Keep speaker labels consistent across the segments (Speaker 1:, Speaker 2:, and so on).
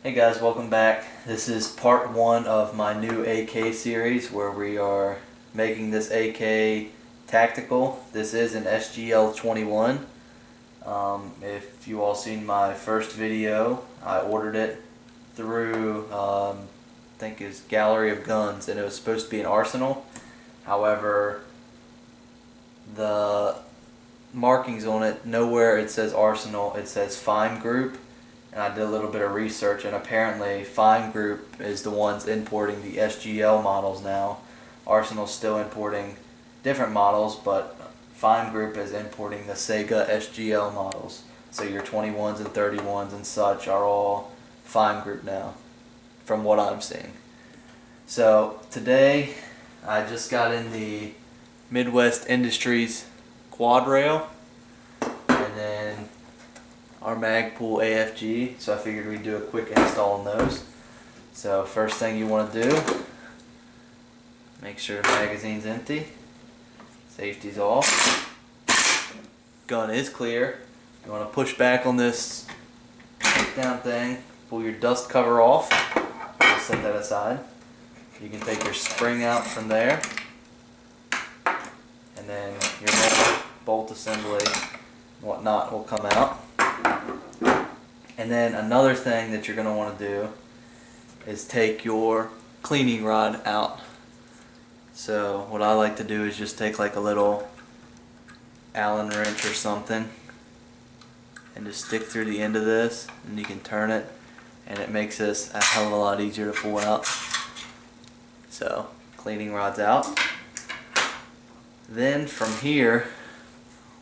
Speaker 1: Hey guys, welcome back. This is part one of my new AK series where we are making this AK tactical. This is an SGL 21. If you all seen my first video, I ordered it through I think it's Gallery of Guns, and it was supposed to be an Arsenal. However, the markings on it, nowhere it says Arsenal, it says Fine Group. And I did a little bit of research, and apparently Fine Group is the ones importing the SGL models now. Arsenal's still importing different models, but Fine Group is importing the Sega SGL models. So your 21s and 31s and such are all Fine Group now, from what I'm seeing. So today I just got in the Midwest Industries quad rail, and then our Magpul AFG, so I figured we'd do a quick install on those. So first thing you want to do, make sure the magazine's empty, safety's off, gun is clear. You want to push back on this down thing, pull your dust cover off, just set that aside. You can take your spring out from there, and then your bolt assembly and whatnot will come out. And then another thing that you're going to want to do is take your cleaning rod out. So what I like to do is just take like a little Allen wrench or something and just stick through the end of this, and you can turn it, and it makes this a hell of a lot easier to pull out. So cleaning rod's out. Then from here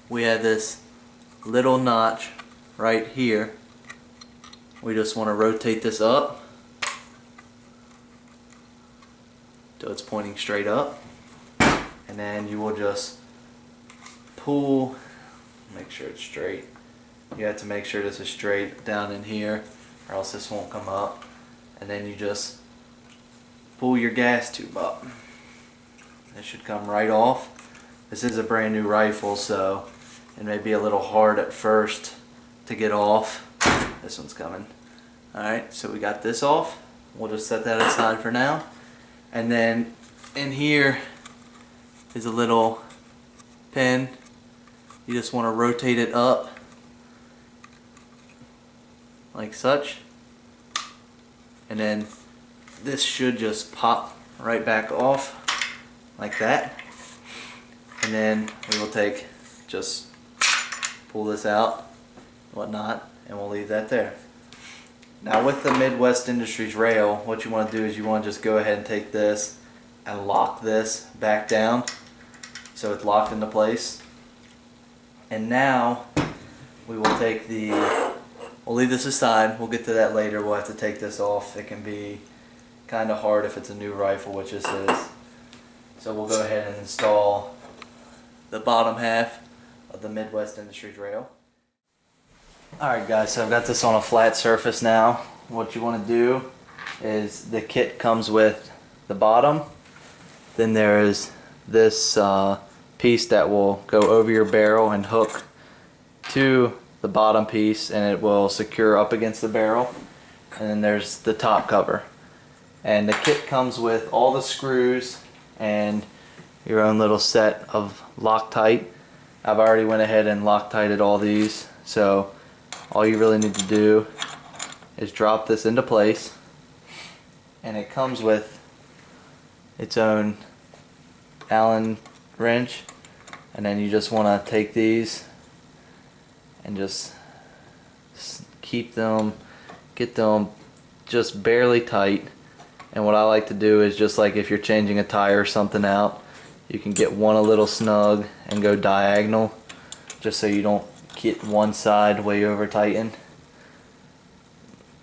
Speaker 1: we have this little notch right here. We just want to rotate this up so it's pointing straight up, and then you will just pull, make sure it's straight. You have to make sure this is straight down in here or else this won't come up, and then you just pull your gas tube up. It should come right off. This is a brand new rifle, so it may be a little hard at first to get off. This one's coming. Alright, so we got this off. We'll just set that aside for now. And then in here is a little pin. You just want to rotate it up like such. And then this should just pop right back off like that. And then we will just pull this out, whatnot, and we'll leave that there. Now with the Midwest Industries rail, what you want to do is you want to just go ahead and take this and lock this back down so it's locked into place. And now we will take we'll leave this aside, we'll get to that later. We'll have to take this off. It can be kind of hard if it's a new rifle, which this is. So we'll go ahead and install the bottom half of the Midwest Industries rail. Alright guys, so I've got this on a flat surface now. What you want to do is the kit comes with the bottom. Then there is this piece that will go over your barrel and hook to the bottom piece, and it will secure up against the barrel. And then there's the top cover. And the kit comes with all the screws and your own little set of Loctite. I've already went ahead and Loctited all these, so all you really need to do is drop this into place, and it comes with its own Allen wrench. And then you just want to take these and just keep them, get them just barely tight. And what I like to do is, just like if you're changing a tire or something out, you can get one a little snug and go diagonal, just so you don't get one side way over tightened.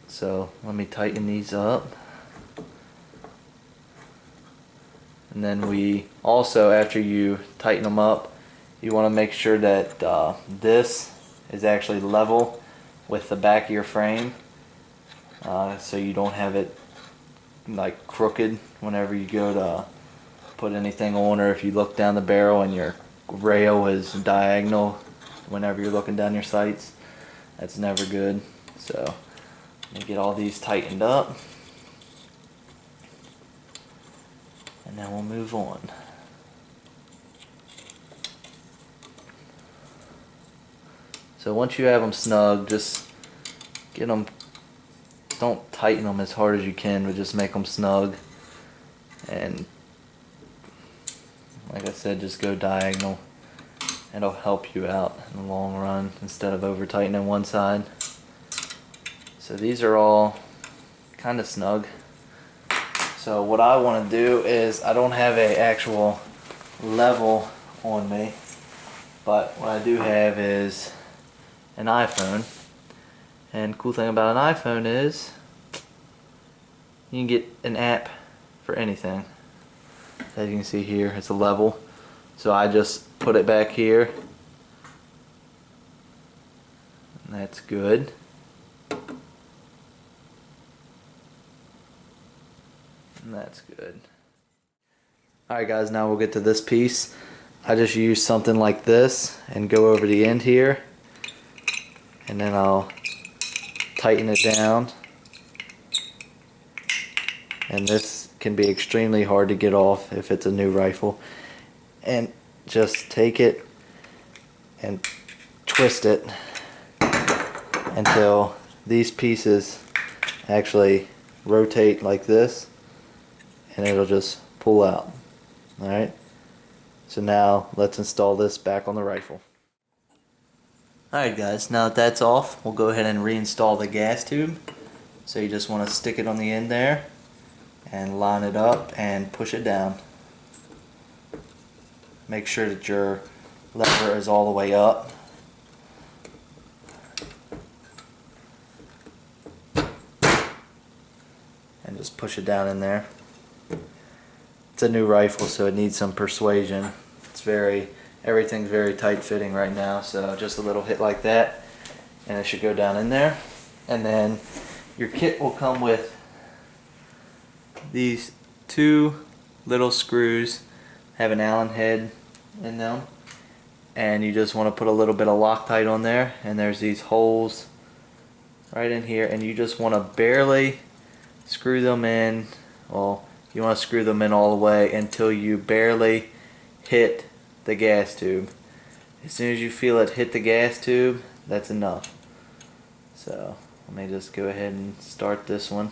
Speaker 1: So let me tighten these up. And then we also, after you tighten them up, you want to make sure that this is actually level with the back of your frame, so you don't have it like crooked whenever you go to put anything on, or if you look down the barrel and your rail is diagonal whenever you're looking down your sights. That's never good. So Let me get all these tightened up. And then we'll move on. So once you have them snug, just get them, don't tighten them as hard as you can, but just make them snug. And like I said, just go diagonal. It'll help you out in the long run instead of over tightening one side. So these are all kind of snug. So what I want to do is, I don't have an actual level on me, but what I do have is an iPhone. And cool thing about an iPhone is you can get an app for anything. As you can see here, it's a level. So I just put it back here. And that's good. And that's good. Alright guys, now we'll get to this piece. I just use something like this and go over the end here. And then I'll tighten it down. And this can be extremely hard to get off if it's a new rifle. And just take it and twist it until these pieces actually rotate like this, and it'll just pull out. Alright, so now let's install this back on the rifle. Alright guys, now that that's off, we'll go ahead and reinstall the gas tube. So you just want to stick it on the end there and line it up and push it down. Make sure that your lever is all the way up. And just push it down in there. It's a new rifle, so it needs some persuasion. Everything's very tight fitting right now, so just a little hit like that and it should go down in there. And then your kit will come with these two little screws, have an Allen head in them, and you just want to put a little bit of Loctite on there, and there's these holes right in here, and you just want to barely screw them in. Well, you want to screw them in all the way until you barely hit the gas tube. As soon as you feel it hit the gas tube, that's enough. So let me just go ahead and start this one.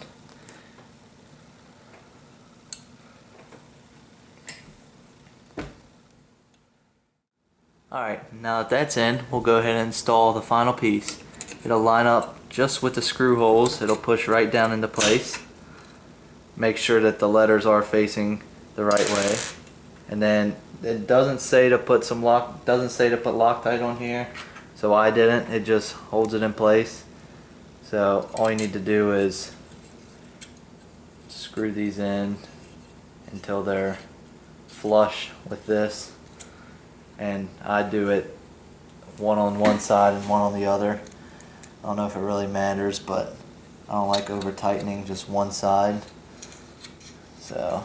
Speaker 1: Alright, now that that's in, we'll go ahead and install the final piece. It'll line up just with the screw holes. It'll push right down into place. Make sure that the letters are facing the right way. And then it doesn't say to put Loctite on here, so I didn't. It just holds it in place. So all you need to do is screw these in until they're flush with this. And I do it one on one side and one on the other. I don't know if it really matters, but I don't like over tightening just one side. So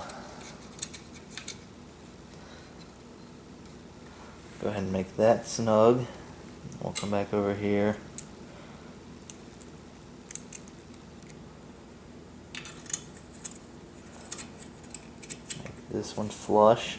Speaker 1: go ahead and make that snug. We'll come back over here. Make this one flush.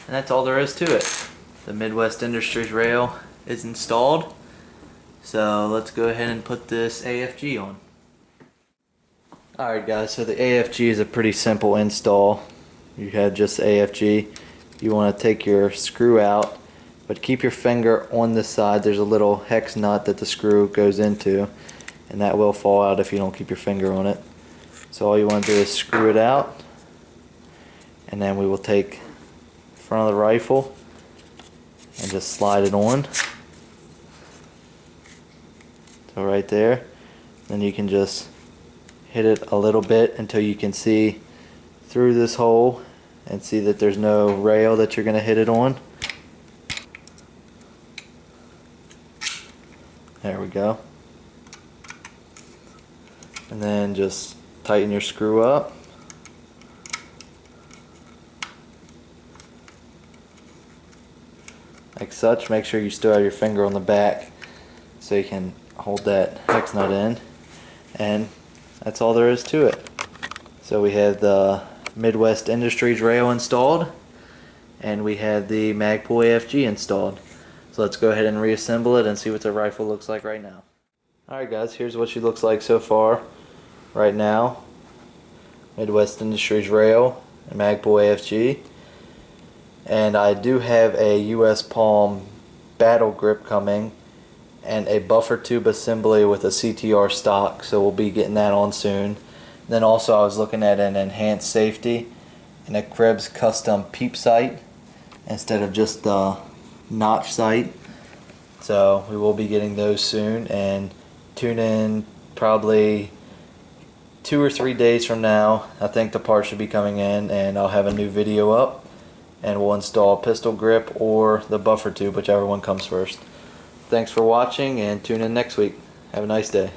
Speaker 1: And that's all there is to it. The Midwest Industries rail is installed. So let's go ahead and put this AFG on. Alright guys, so the AFG is a pretty simple install. You have just AFG. You want to take your screw out, but keep your finger on this side. There's a little hex nut that the screw goes into, and that will fall out if you don't keep your finger on it. So all you want to do is screw it out, and then we will take front of the rifle and just slide it on. So right there, then you can just hit it a little bit until you can see through this hole and see that there's no rail that you're going to hit it on. There we go. and then just tighten your screw up. Like such. Make sure you still have your finger on the back so you can hold that hex nut in, and that's all there is to it. So we have the Midwest Industries rail installed, and we have the Magpul AFG installed. So let's go ahead and reassemble it and see what the rifle looks like right now. Alright guys, here's what she looks like so far right now. Midwest Industries rail and Magpul AFG. And I do have a US Palm battle grip coming and a buffer tube assembly with a CTR stock, so we'll be getting that on soon. Then also I was looking at an enhanced safety and a Krebs custom peep sight instead of just the notch sight. So we will be getting those soon, and tune in probably 2 or 3 days from now. I think the part should be coming in, and I'll have a new video up, and we'll install pistol grip or the buffer tube, whichever one comes first. Thanks for watching, and tune in next week. Have a nice day.